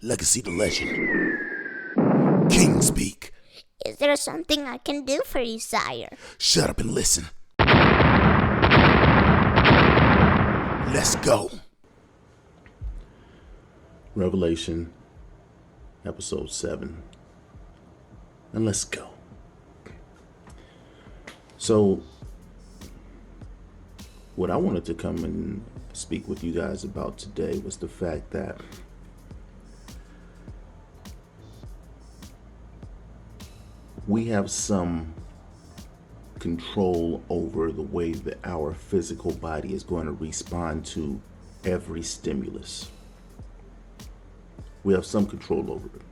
Legacy the legend. King speak. Is there something I can do for you, sire? Shut up and listen. Let's go. Revelation, episode 7. And let's go. So, what I wanted to come and speak with you guys about today was the fact that we have some control over the way that our physical body is going to respond to every stimulus. We have some control over it.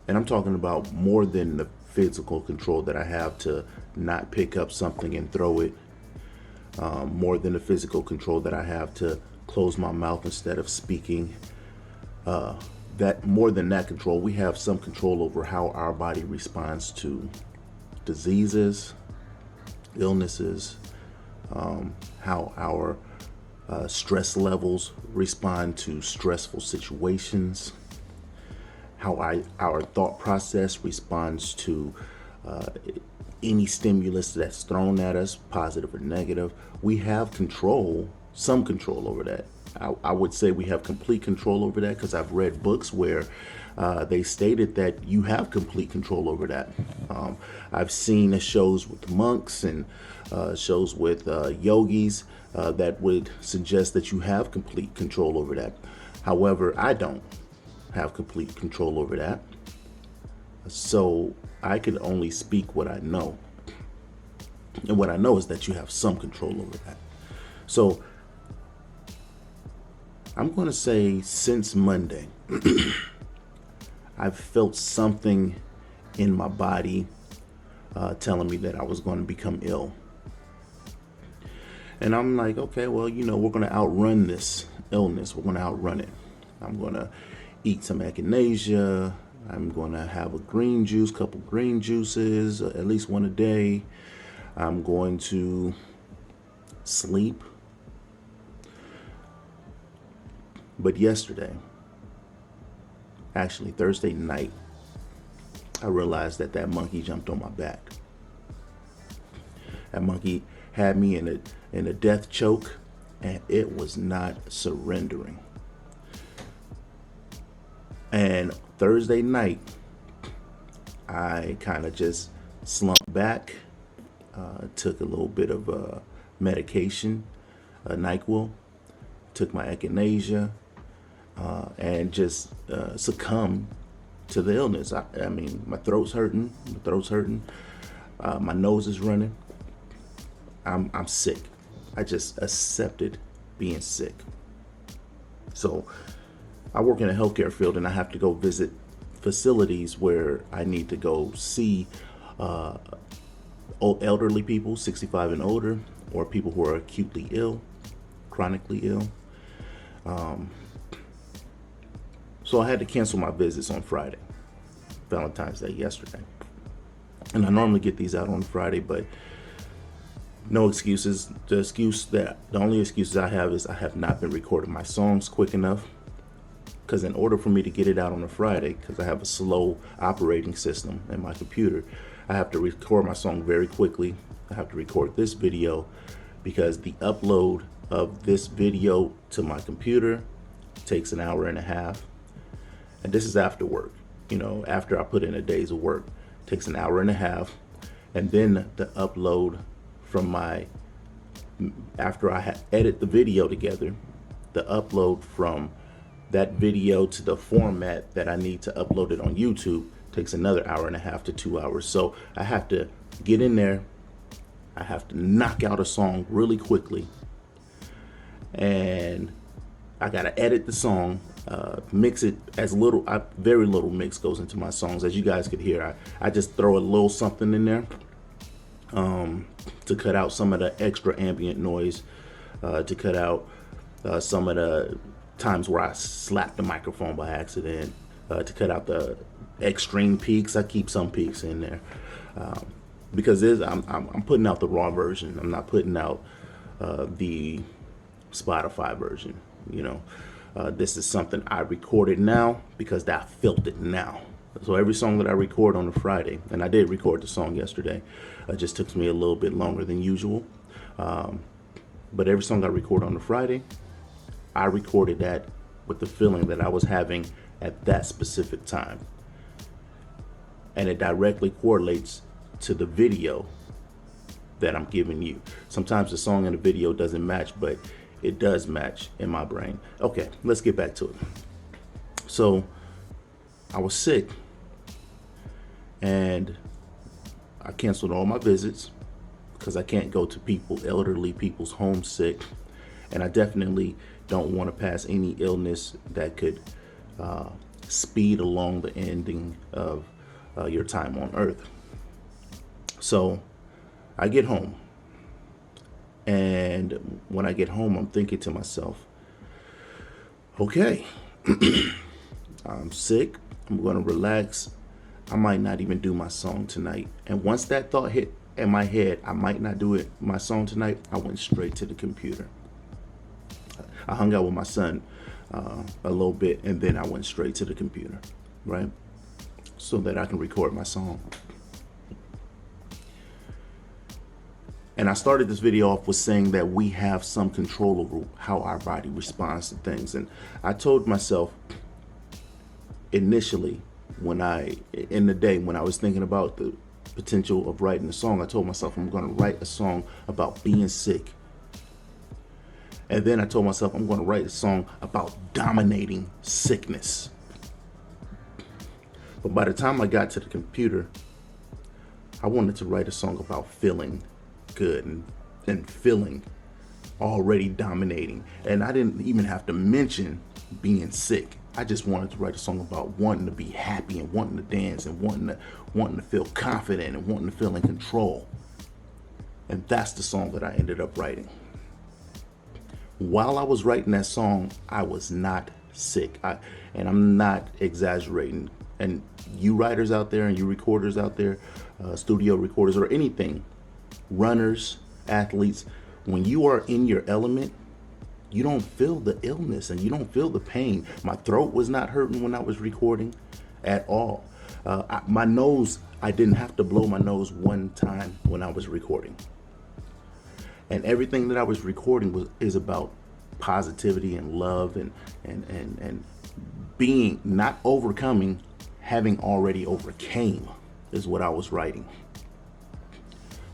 And I'm talking about more than the physical control that I have to not pick up something and throw it. More than the physical control that I have to close my mouth instead of speaking. More than that control, we have some control over how our body responds to diseases, illnesses, how our stress levels respond to stressful situations, how our thought process responds to any stimulus that's thrown at us, positive or negative. We have control, some control over that. I would say we have complete control over that because I've read books where they stated that you have complete control over that. I've seen shows with monks and shows with yogis that would suggest that you have complete control over that. However, I don't have complete control over that. So I can only speak what I know. And what I know is that you have some control over that. So I'm going to say since Monday, I've felt something in my body telling me that I was going to become ill. And I'm like, okay, well, we're going to outrun this illness. We're going to outrun it. I'm going to eat some echinacea. I'm going to have a green juice, couple green juices, at least one a day. I'm going to sleep. But yesterday, actually Thursday night, I realized that monkey jumped on my back. That monkey had me in a death choke, and it was not surrendering. And Thursday night, I kind of just slumped back, took a little bit of medication, NyQuil, took my echinacea, and just succumbed to the illness. I mean, my throat's hurting. My nose is running. I'm sick. I just accepted being sick. So I work in a healthcare field, and I have to go visit facilities where I need to go see elderly people, 65 and older, or people who are acutely ill, chronically ill. So I had to cancel my visits on Friday, Valentine's Day yesterday. And I normally get these out on Friday, but no excuses. The only excuses I have is I have not been recording my songs quick enough. Because in order for me to get it out on a Friday, because I have a slow operating system in my computer, I have to record my song very quickly. I have to record this video because the upload of this video to my computer takes an hour and a half. And this is after work, after I put in a day's of work, it takes an hour and a half. And then the upload from after I edit the video together, the upload from that video to the format that I need to upload it on YouTube takes another hour and a half to 2 hours. So I have to get in there. I have to knock out a song really quickly. And I got to edit the song, mix it very little mix goes into my songs. As you guys could hear, I just throw a little something in there to cut out some of the extra ambient noise, to cut out some of the times where I slapped the microphone by accident, to cut out the extreme peaks. I keep some peaks in there because I'm putting out the raw version. I'm not putting out the Spotify version. This is something I recorded now because I felt it now. So every song that I record on a Friday, and I did record the song yesterday, just took me a little bit longer than usual. But every song I record on a Friday, I recorded that with the feeling that I was having at that specific time. And it directly correlates to the video that I'm giving you. Sometimes the song and the video doesn't match, but it does match in my brain. Okay, let's get back to it. So I was sick and I canceled all my visits because I can't go to elderly people's homes sick. And I definitely don't want to pass any illness that could speed along the ending of your time on earth. So I get home. And when I get home, I'm thinking to myself, okay, I'm sick. I'm going to relax. I might not even do my song tonight. And once that thought hit in my head, I might not do my song tonight, I went straight to the computer. I hung out with my son a little bit, and then I went straight to the computer, right? So that I can record my song. And I started this video off with saying that we have some control over how our body responds to things. And I told myself initially in the day when I was thinking about the potential of writing a song, I told myself I'm going to write a song about being sick. And then I told myself I'm going to write a song about dominating sickness. But by the time I got to the computer, I wanted to write a song about feeling good and feeling already dominating. And I didn't even have to mention being sick. I just wanted to write a song about wanting to be happy and wanting to dance and wanting to feel confident and wanting to feel in control. And that's the song that I ended up writing. While I was writing that song, I was not sick. And I'm not exaggerating. And you writers out there and you recorders out there, studio recorders or anything, runners, athletes, when you are in your element, you don't feel the illness and you don't feel the pain. My throat was not hurting when I was recording at all. My nose, I didn't have to blow my nose one time when I was recording. And everything that I was recording is about positivity and love and being, not overcoming, having already overcame is what I was writing.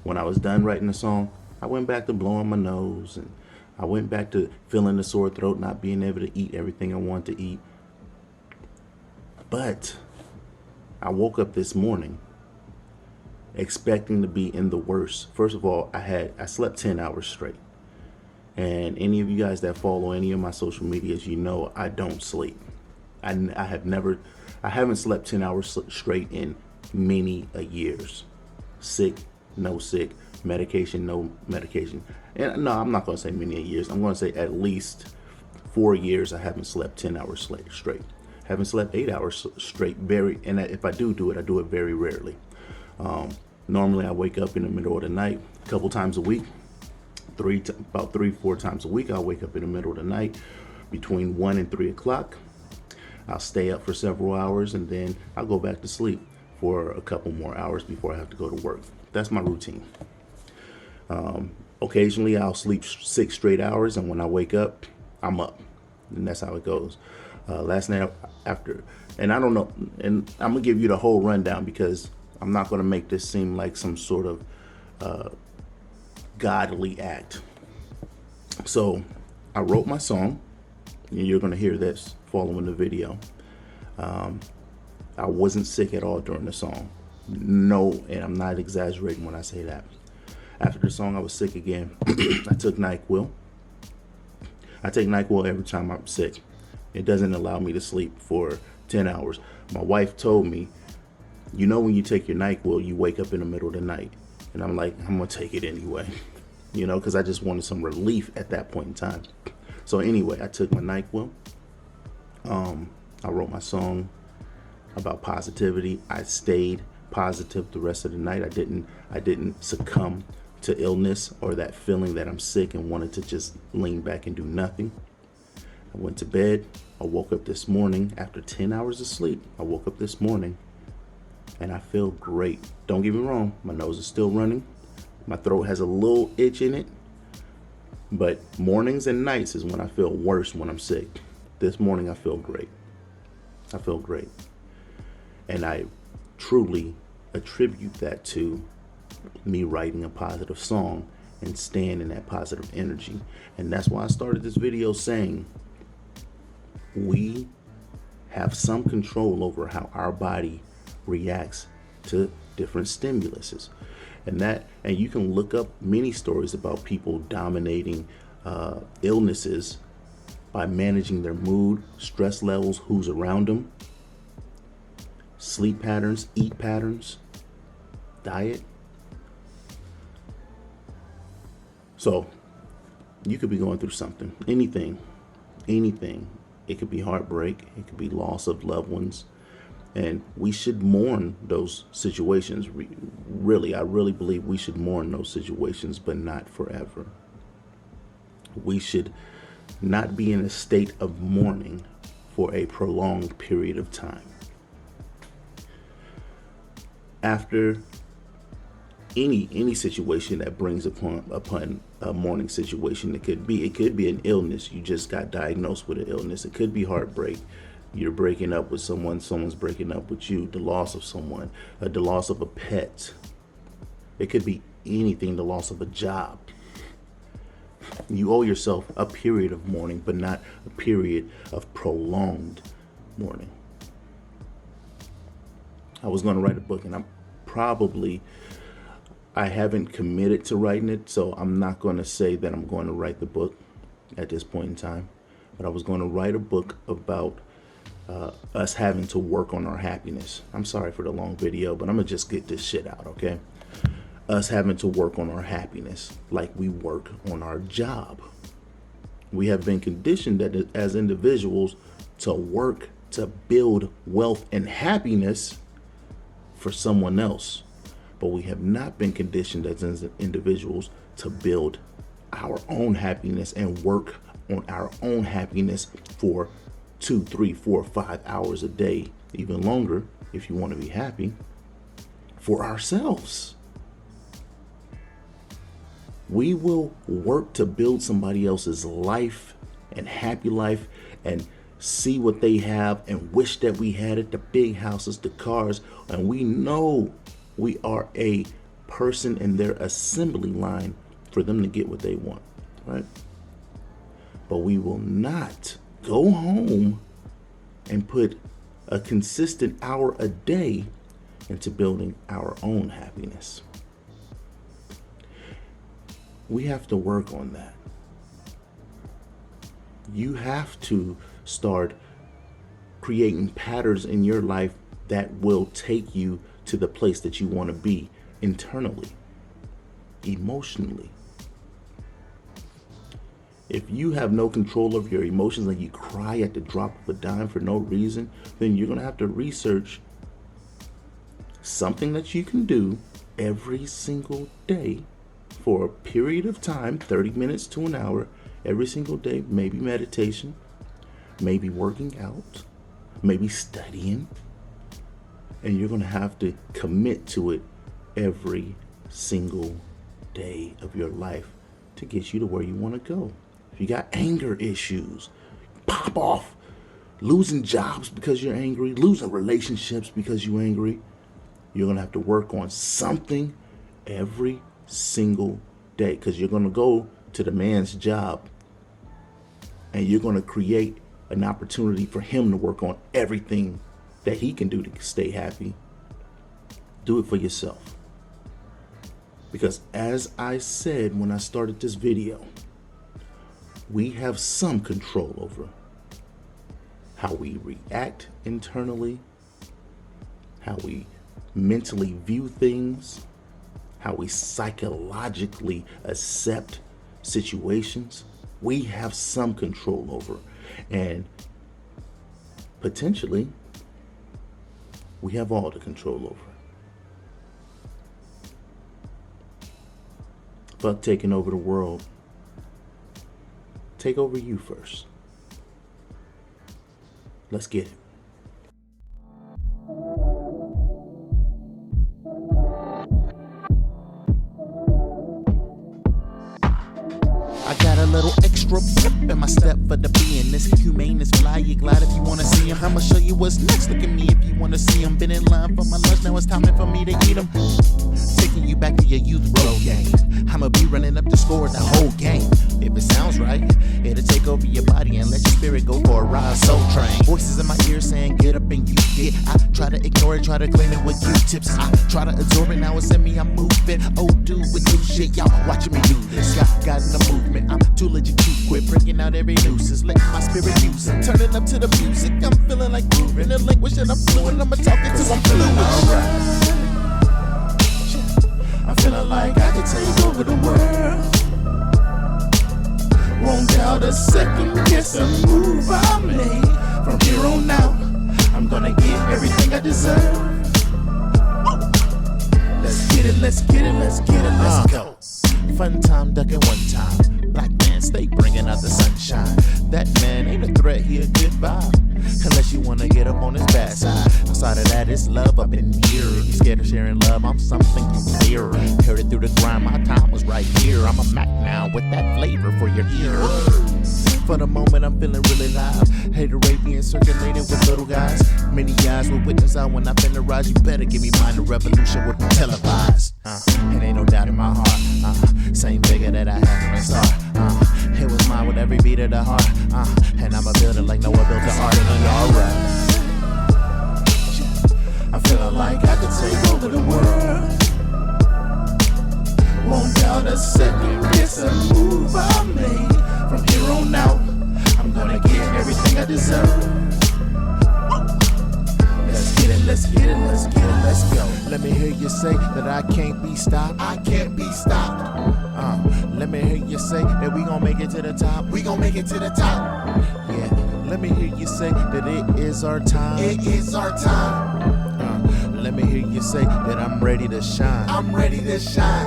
When I was done writing the song, I went back to blowing my nose and I went back to feeling the sore throat, not being able to eat everything I wanted to eat. But I woke up this morning expecting to be in the worst. First of all, I slept 10 hours straight. And any of you guys that follow any of my social medias, you know I don't sleep. I haven't slept 10 hours straight in many years. Sick, no sick, medication, no medication. And no, I'm not going to say many years. I'm going to say at least 4 years I haven't slept 10 hours straight. Haven't slept 8 hours straight. And if I do it, I do it very rarely. Normally I wake up in the middle of the night a couple times a week. About 3-4 times a week I'll wake up in the middle of the night between 1 and 3 o'clock. I'll stay up for several hours and then I'll go back to sleep for a couple more hours before I have to go to work. That's my routine. Occasionally I'll sleep 6 straight hours, and when I wake up, I'm up. And that's how it goes. Last night after, and I don't know, and I'm going to give you the whole rundown because I'm not going to make this seem like some sort of godly act. So I wrote my song, and you're going to hear this following the video. I wasn't sick at all during the song. No, and I'm not exaggerating when I say that. After the song, I was sick again. I took NyQuil. I take NyQuil every time I'm sick. It doesn't allow me to sleep for 10 hours. My wife told me, you know, when you take your NyQuil, you wake up in the middle of the night. And I'm like, I'm going to take it anyway, you know, because I just wanted some relief at that point in time. So anyway, I took my NyQuil. I wrote my song about positivity. I stayed positive the rest of the night. I didn't succumb to illness or that feeling that I'm sick and wanted to just lean back and do nothing. I went to bed. I woke up this morning after 10 hours of sleep. I woke up this morning and I feel great. Don't get me wrong, my nose is still running. My throat has a little itch in it. But mornings and nights is when I feel worse when I'm sick. This morning I feel great. I feel great. And I truly attribute that to me writing a positive song and staying in that positive energy. And that's why I started this video saying we have some control over how our body reacts to different stimuluses. And you can look up many stories about people dominating illnesses by managing their mood, stress levels, who's around them, sleep patterns, eat patterns, diet. So you could be going through something, anything. It could be heartbreak, it could be loss of loved ones. And we should mourn those situations. Really, I really believe we should mourn those situations, but not forever. We should not be in a state of mourning for a prolonged period of time. After any situation that brings upon a mourning situation, it could be an illness. You just got diagnosed with an illness. It could be heartbreak. You're breaking up with someone's breaking up with you, the loss of someone, the loss of a pet. It could be anything, the loss of a job. You owe yourself a period of mourning, but not a period of prolonged mourning. I was going to write a book, and I haven't committed to writing it, so I'm not going to say that I'm going to write the book at this point in time. But I was going to write a book about us having to work on our happiness. I'm sorry for the long video, but I'm going to just get this shit out, okay? Us having to work on our happiness like we work on our job. We have been conditioned as individuals to work to build wealth and happiness for someone else. But we have not been conditioned as individuals to build our own happiness and work on our own happiness for 2, 3, 4, 5 hours a day, even longer if you want to be happy, for ourselves. We will work to build somebody else's life and happy life and see what they have and wish that we had it, the big houses, the cars, and we know we are a person in their assembly line for them to get what they want, right? But we will not go home and put a consistent hour a day into building our own happiness. We have to work on that. You have to start creating patterns in your life that will take you to the place that you want to be internally, emotionally. If you have no control of your emotions and you cry at the drop of a dime for no reason, then you're going to have to research something that you can do every single day for a period of time, 30 minutes to an hour, every single day. Maybe meditation, maybe working out, maybe studying. And you're going to have to commit to it every single day of your life to get you to where you want to go. If you got anger issues, pop off. Losing jobs because you're angry, losing relationships because you're angry. You're going to have to work on something every single day, because you're going to go to the man's job and you're going to create an opportunity for him to work on everything that he can do to stay happy. Do it for yourself. Because as I said when I started this video, we have some control over how we react internally, how we mentally view things, how we psychologically accept situations. We have some control over, and potentially we have all the control over. Fuck taking over the world. Take over you first. Let's get it. I got a little extra pep in my step for the being this humane, this fly. You glad if you wanna see him. I'ma show you what's next. Look at me if you wanna see him. Been in line for my lunch, now it's time for me to eat him. Taking you back to your youth road game. I'ma be running up the score the whole game. If it sounds right, it'll take over your body and let your spirit go for a ride. Soul train. Voices in my ear saying get up and you get. I try to ignore it, try to clean it with Q-tips. I try to absorb it, now it's in me, I'm moving. Old dude with new shit, y'all watching me do this. Got in the movement, I'm too legit to quit. Breaking out every nuisance, let my spirit use it. Turning up to the music, I'm feeling like grooving. The language that I'm fluent, I'ma talk it till I'm fluent. I'm feeling like I could take over the world. Won't doubt a second, guess a move I made. From here on out, I'm gonna get everything I deserve. Let's get it, let's get it, let's get it, let's go. Fun time ducking one time. Black man, stay bringing out the sunshine. That man ain't a threat, he a good vibe. Unless you wanna get up on his bad side. Outside of that, it's love up in here. If you scared of sharing love, I'm something sincere. Heard it through the grind, my time was right here. I'm a Mac now with that flavor for your ear. For the moment, I'm feeling really live. Haterade being circulated with little guys. Many eyes will witness out when I finna rise. You better give me mine, the revolution will be televised. It ain't no doubt in my heart. Same figure that I had from the start. It was mine with every beat of the heart. And I'ma build it like Noah built the ark. And alright. I'm feeling like I could take over the world. Won't doubt a second, it's a move I made. From here on out, I'm gonna get everything I deserve. Let's get it, let's get it, let's get it, let's go. Let me hear you say that I can't be stopped. I can't be stopped. Let me hear you say that we gon' make it to the top. We gon' make it to the top. Yeah. Let me hear you say that it is our time. It is our time. Let me hear you say that I'm ready to shine. I'm ready to shine.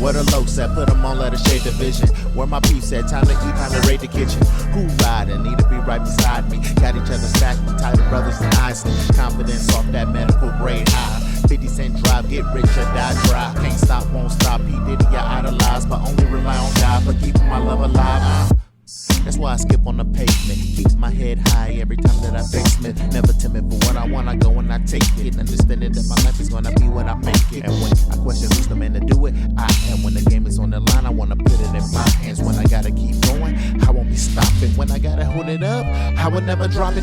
Where the locs at? Put them on, let us shade the vision. Where my peeps at? Time to eat, time to raid the kitchen. Who riding? Need to be right beside me. Got each other stacked, we tighter brothers than Iceland. Confidence off that medical grade high. 50 cent drive, get rich or die dry. Can't stop, won't stop. P. Diddy, I idolize, but only rely on God for keeping my love alive. That's why I skip on the pavement. Keep my head high every time that I face me. Never timid for what I want, I go and I take it. Understanding that my life is gonna be what I make it. And when I question who's the man to do it, I am. When the game is on the line, I wanna put it in my hands. When I gotta keep going, I won't be stopping. When I gotta hold it up, I will never drop it.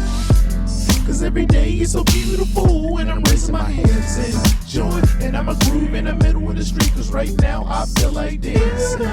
Cause every day is so beautiful. And I'm raising my hands in joy. And I'm a groove in the middle of the street. Cause right now I feel like dancing.